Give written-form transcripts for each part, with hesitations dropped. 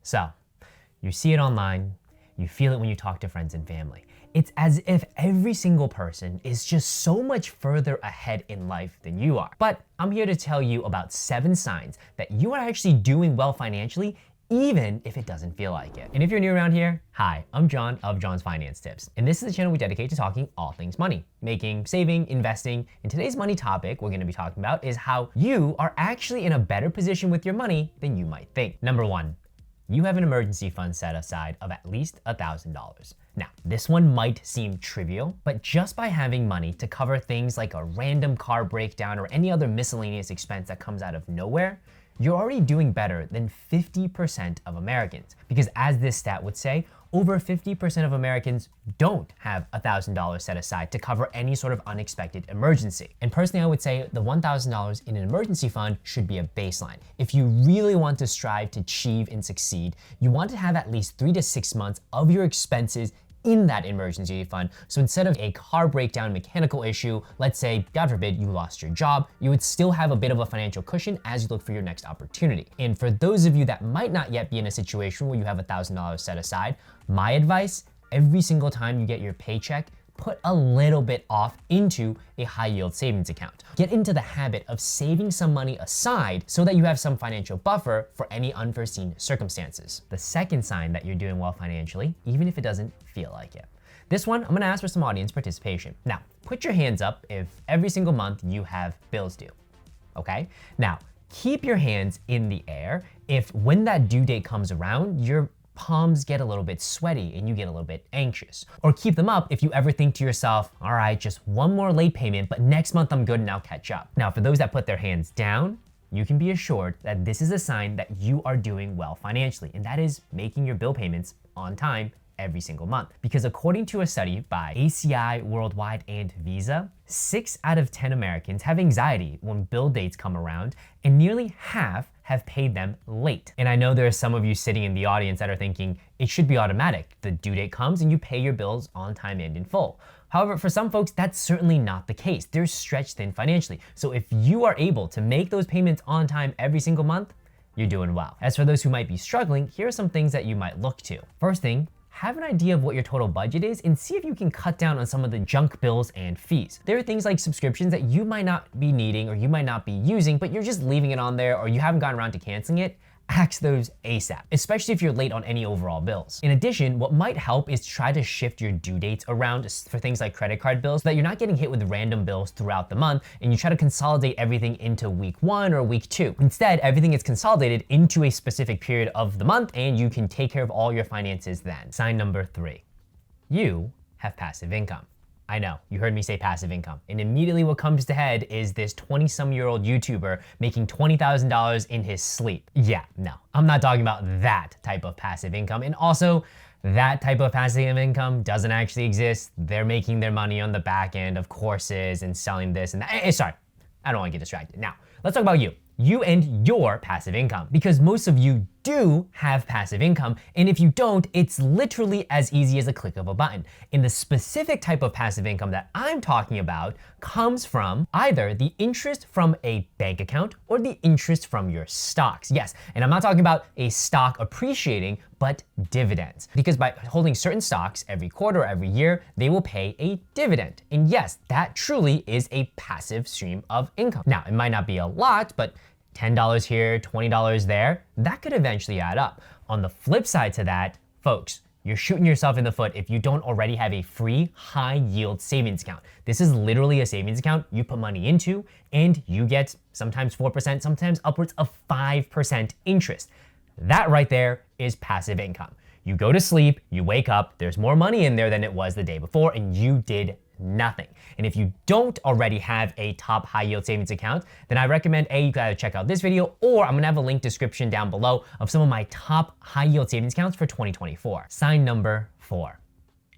So, you see it online, you feel it when you talk to friends and family. It's as if every single person is just so much further ahead in life than you are. But I'm here to tell you about 7 signs that you are actually doing well financially, even if it doesn't feel like it. And if you're new around here, hi, I'm John of John's Finance Tips. And this is the channel we dedicate to talking all things money, making, saving, investing. And today's money topic we're gonna be talking about is how you are actually in a better position with your money than you might think. Number 1, you have an emergency fund set aside of at least $1,000. Now, this one might seem trivial, but just by having money to cover things like a random car breakdown or any other miscellaneous expense that comes out of nowhere, you're already doing better than 50% of Americans. Because as this stat would say, over 50% of Americans don't have $1,000 set aside to cover any sort of unexpected emergency. And personally, I would say the $1,000 in an emergency fund should be a baseline. If you really want to strive to achieve and succeed, you want to have at least 3 to 6 months of your expenses in that emergency fund. So instead of a car breakdown mechanical issue, let's say, God forbid, you lost your job, you would still have a bit of a financial cushion as you look for your next opportunity. And for those of you that might not yet be in a situation where you have $1,000 set aside, my advice, every single time you get your paycheck, put a little bit off into a high yield savings account. Get into the habit of saving some money aside so that you have some financial buffer for any unforeseen circumstances. The second sign that you're doing well financially, even if it doesn't feel like it. This one, I'm gonna ask for some audience participation. Now, put your hands up if every single month you have bills due, okay? Now, keep your hands in the air if when that due date comes around, your palms get a little bit sweaty and you get a little bit anxious. Or keep them up if you ever think to yourself, all right, just one more late payment, but next month I'm good and I'll catch up. Now, for those that put their hands down, you can be assured that this is a sign that you are doing well financially, and that is making your bill payments on time every single month. Because according to a study by ACI Worldwide and Visa, 6 out of 10 Americans have anxiety when bill dates come around, and nearly half have paid them late. And I know there are some of you sitting in the audience that are thinking, it should be automatic. The due date comes and you pay your bills on time and in full. However, for some folks, that's certainly not the case. They're stretched thin financially. So if you are able to make those payments on time every single month, you're doing well. As for those who might be struggling, here are some things that you might look to. First thing, have an idea of what your total budget is and see if you can cut down on some of the junk bills and fees. There are things like subscriptions that you might not be needing or you might not be using, but you're just leaving it on there or you haven't gotten around to canceling it. Axe those ASAP, especially if you're late on any overall bills. In addition, what might help is to try to shift your due dates around for things like credit card bills so that you're not getting hit with random bills throughout the month and you try to consolidate everything into week 1 or week 2. Instead, everything is consolidated into a specific period of the month and you can take care of all your finances then. Sign number 3, you have passive income. I know, you heard me say passive income. And immediately what comes to head is this 20-some-year-old YouTuber making $20,000 in his sleep. Yeah, no, I'm not talking about that type of passive income. And also, that type of passive income doesn't actually exist. They're making their money on the back end of courses and selling this and that. Sorry, I don't want to get distracted. Now, let's talk about you. You and your passive income, because most of you do have passive income, and if you don't, it's literally as easy as a click of a button. And the specific type of passive income that I'm talking about comes from either the interest from a bank account or the interest from your stocks. Yes, and I'm not talking about a stock appreciating, but dividends. Because by holding certain stocks every quarter or every year, they will pay a dividend. And yes, that truly is a passive stream of income. Now, it might not be a lot, but $10 here, $20 there, that could eventually add up. On the flip side to that, folks, you're shooting yourself in the foot if you don't already have a free high yield savings account. This is literally a savings account you put money into and you get sometimes 4%, sometimes upwards of 5% interest. That right there is passive income. You go to sleep, you wake up, there's more money in there than it was the day before and you did nothing. And if you don't already have a top high yield savings account, then I recommend you gotta check out this video, or I'm gonna have a link description down below of some of my top high yield savings accounts for 2024. Sign number 4,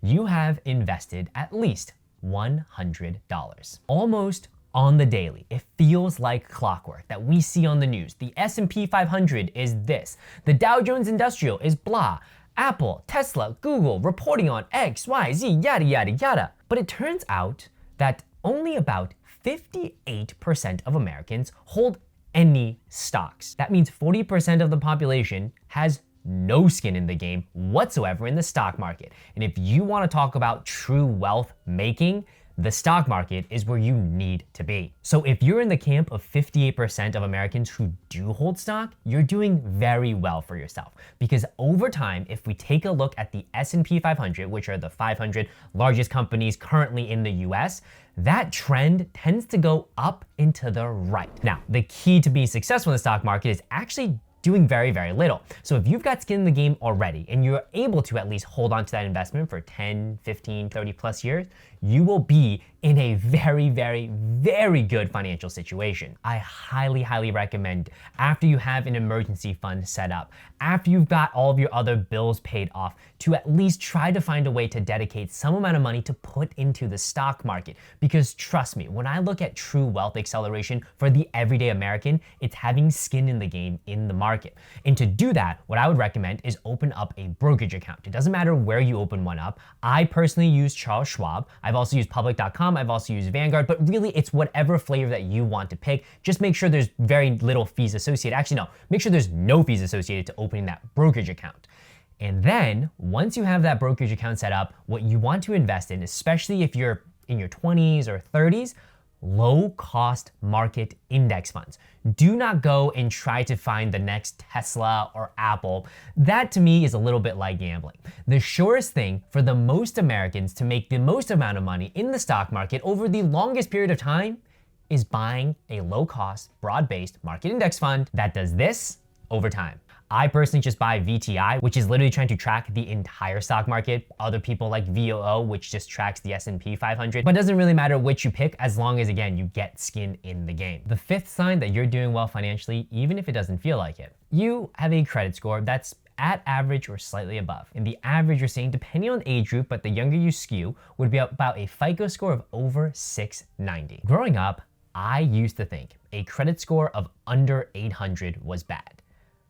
you have invested at least $100. Almost on the daily, it feels like clockwork that we see on the news. The S&P 500 is this, the Dow Jones Industrial is blah, Apple, Tesla, Google reporting on X, Y, Z, yada, yada, yada. But it turns out that only about 58% of Americans hold any stocks. That means 40% of the population has no skin in the game whatsoever in the stock market. And if you want to talk about true wealth making, the stock market is where you need to be. So if you're in the camp of 58% of Americans who do hold stock, you're doing very well for yourself. Because over time, if we take a look at the S&P 500, which are the 500 largest companies currently in the US, that trend tends to go up and to the right. Now, the key to being successful in the stock market is actually doing very, very little. So if you've got skin in the game already and you're able to at least hold on to that investment for 10, 15, 30 plus years, you will be in a very, very, very good financial situation. I highly, highly recommend after you have an emergency fund set up, after you've got all of your other bills paid off, to at least try to find a way to dedicate some amount of money to put into the stock market. Because trust me, when I look at true wealth acceleration for the everyday American, it's having skin in the game in the market. And to do that, what I would recommend is open up a brokerage account. It doesn't matter where you open one up. I personally use Charles Schwab. I've also used public.com. I've also used Vanguard, but really it's whatever flavor that you want to pick. Just make sure there's very little fees associated. Actually, no, make sure there's no fees associated to opening that brokerage account. And then once you have that brokerage account set up, what you want to invest in, especially if you're in your 20s or 30s, low cost market index funds. Do not go and try to find the next Tesla or Apple. That to me is a little bit like gambling. The surest thing for the most Americans to make the most amount of money in the stock market over the longest period of time is buying a low cost, broad-based market index fund that does this over time. I personally just buy VTI, which is literally trying to track the entire stock market. Other people like VOO, which just tracks the S&P 500. But it doesn't really matter which you pick as long as, again, you get skin in the game. The fifth sign that you're doing well financially, even if it doesn't feel like it, you have a credit score that's at average or slightly above. And the average you're seeing, depending on age group, but the younger you skew, would be about a FICO score of over 690. Growing up, I used to think a credit score of under 800 was bad.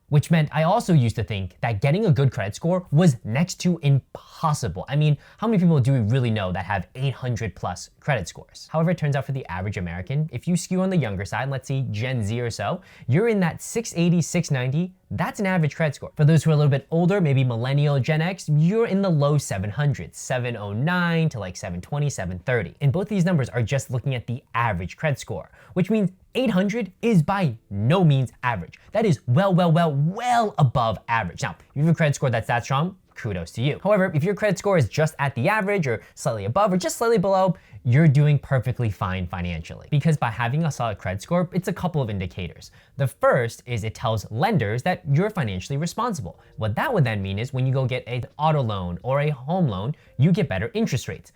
Which meant I also used to think that getting a good credit score was next to impossible. I mean, how many people do we really know that have 800 plus credit scores? However, it turns out for the average American, if you skew on the younger side, let's say Gen Z or so, you're in that 680, 690, that's an average credit score. For those who are a little bit older, maybe millennial, Gen X, you're in the low 700s, 709 to like 720, 730. And both these numbers are just looking at the average credit score, which means 800 is by no means average. That is well above average. Now, if you have a credit score that's that strong, kudos to you. However, if your credit score is just at the average or slightly above or just slightly below, you're doing perfectly fine financially. Because by having a solid credit score, it's a couple of indicators. The first is it tells lenders that you're financially responsible. What that would then mean is when you go get an auto loan or a home loan, you get better interest rates.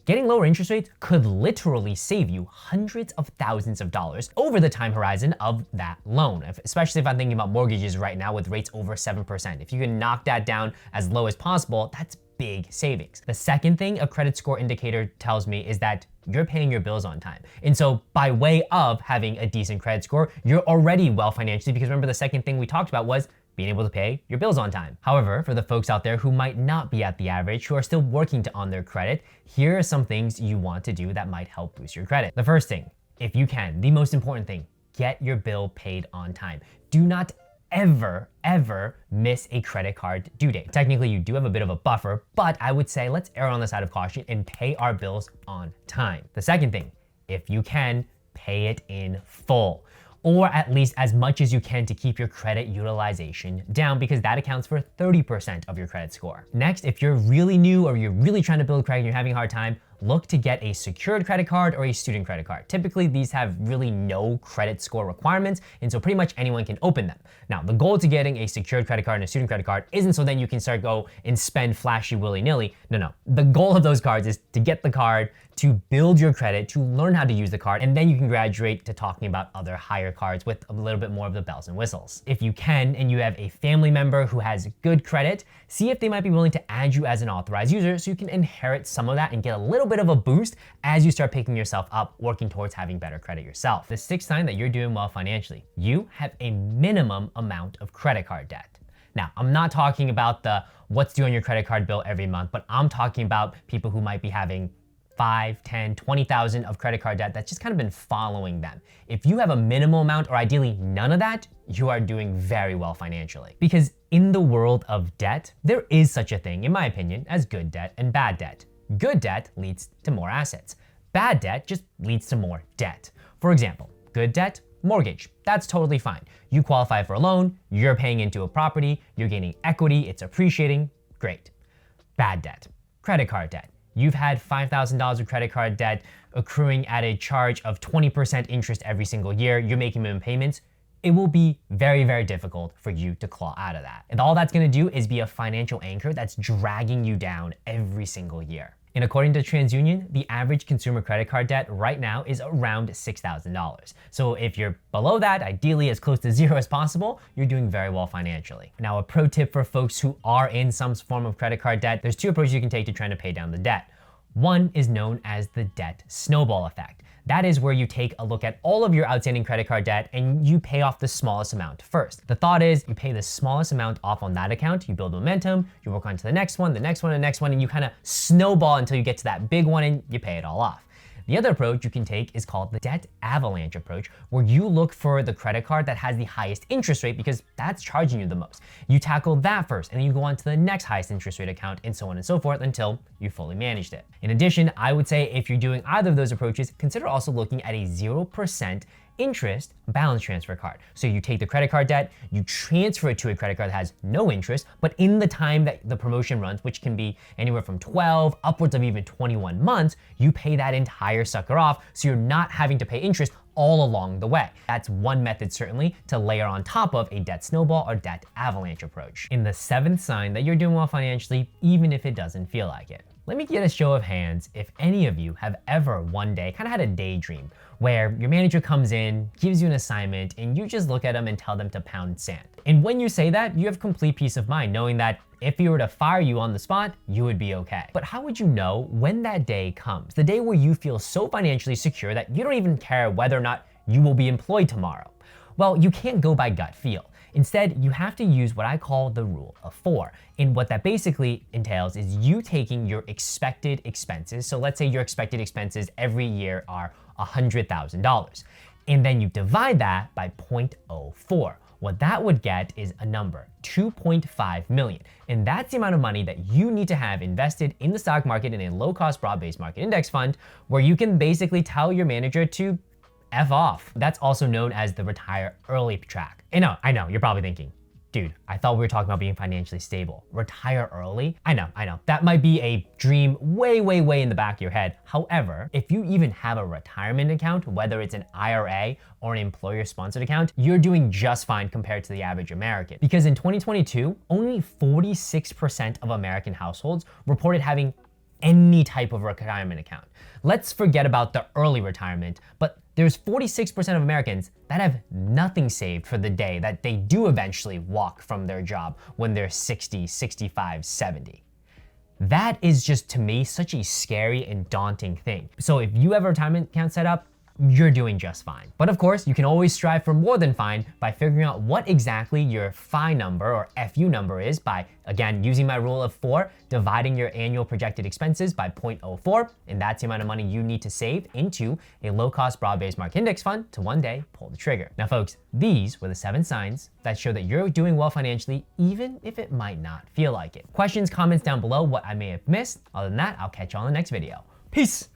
Getting lower interest rates could literally save you hundreds of thousands of dollars over the time horizon of that loan, especially if I'm thinking about mortgages right now with rates over 7%. If you can knock that down as low as possible, that's big savings. The second thing a credit score indicator tells me is that you're paying your bills on time. And so by way of having a decent credit score, you're already well financially, because remember the second thing we talked about was being able to pay your bills on time. However, for the folks out there who might not be at the average, who are still working on their credit, here are some things you want to do that might help boost your credit. The first thing, if you can, the most important thing, get your bill paid on time. Do not ever miss a credit card due date. Technically, you do have a bit of a buffer, but I would say let's err on the side of caution and pay our bills on time. The second thing, if you can, pay it in full, or at least as much as you can to keep your credit utilization down, because that accounts for 30% of your credit score. Next, if you're really new or you're really trying to build credit and you're having a hard time, look to get a secured credit card or a student credit card. Typically, these have really no credit score requirements, and so pretty much anyone can open them. Now, the goal to getting a secured credit card and a student credit card isn't so then you can start go and spend flashy willy-nilly. No. The goal of those cards is to get the card, to build your credit, to learn how to use the card, and then you can graduate to talking about other higher cards with a little bit more of the bells and whistles. If you can, and you have a family member who has good credit, see if they might be willing to add you as an authorized user so you can inherit some of that and get a little bit of a boost as you start picking yourself up, working towards having better credit yourself. The sixth sign that you're doing well financially, you have a minimum amount of credit card debt. Now, I'm not talking about the what's due on your credit card bill every month, but I'm talking about people who might be having 5, 10, 20,000 of credit card debt that's just kind of been following them. If you have a minimal amount or ideally none of that, you are doing very well financially. Because In the world of debt, there is such a thing, in my opinion, as good debt and bad debt. Good debt leads to more assets. Bad debt just leads to more debt. For example, good debt, mortgage, that's totally fine. You qualify for a loan, you're paying into a property, you're gaining equity, it's appreciating, great. Bad debt, credit card debt. You've had $5,000 of credit card debt accruing at a charge of 20% interest every single year, you're making minimum payments, it will be very, very difficult for you to claw out of that. And all that's gonna do is be a financial anchor that's dragging you down every single year. And according to TransUnion, the average consumer credit card debt right now is around $6,000. So if you're below that, ideally as close to zero as possible, you're doing very well financially. Now, a pro tip for folks who are in some form of credit card debt, there's two approaches you can take to trying to pay down the debt. One is known as the debt snowball effect. That is where you take a look at all of your outstanding credit card debt and you pay off the smallest amount first. The thought is you pay the smallest amount off on that account, you build momentum, you work on to the next one, the next one, the next one, and you kind of snowball until you get to that big one and you pay it all off. The other approach you can take is called the debt avalanche approach, where you look for the credit card that has the highest interest rate because that's charging you the most. You tackle that first, and then you go on to the next highest interest rate account, and so on and so forth until you fully managed it. In addition, I would say if you're doing either of those approaches, consider also looking at a 0% interest balance transfer card. So you take the credit card debt, you transfer it to a credit card that has no interest, but in the time that the promotion runs, which can be anywhere from 12 upwards of even 21 months, you pay that entire sucker off so you're not having to pay interest all along the way. That's one method certainly to layer on top of a debt snowball or debt avalanche approach. In the seventh sign that you're doing well financially, even if it doesn't feel like it. Let me get a show of hands if any of you have ever one day kind of had a daydream where your manager comes in, gives you an assignment, and you just look at them and tell them to pound sand. And when you say that, you have complete peace of mind knowing that if he were to fire you on the spot, you would be okay. But how would you know when that day comes? The day where you feel so financially secure that you don't even care whether or not you will be employed tomorrow. Well, you can't go by gut feel. Instead, you have to use what I call the rule of 4. And what that basically entails is you taking your expected expenses. So let's say your expected expenses every year are $100,000. And then you divide that by 0.04. What that would get is a number, 2.5 million. And that's the amount of money that you need to have invested in the stock market in a low-cost broad-based market index fund where you can basically tell your manager to F off. That's also known as the retire early track. And I know, you're probably thinking, dude, I thought we were talking about being financially stable. Retire early? I know. That might be a dream way, way, way in the back of your head. However, if you even have a retirement account, whether it's an IRA or an employer-sponsored account, you're doing just fine compared to the average American. Because in 2022, only 46% of American households reported having any type of retirement account. Let's forget about the early retirement, but there's 46% of Americans that have nothing saved for the day that they do eventually walk from their job when they're 60, 65, 70. That is just, to me, such a scary and daunting thing. So if you have a retirement account set up, you're doing just fine. But of course, you can always strive for more than fine by figuring out what exactly your FI number or FU number is by, again, using my rule of 4, dividing your annual projected expenses by 0.04, and that's the amount of money you need to save into a low-cost broad-based market index fund to one day pull the trigger. Now folks, these were the 7 signs that show that you're doing well financially, even if it might not feel like it. Questions, comments down below what I may have missed. Other than that, I'll catch you on the next video. Peace!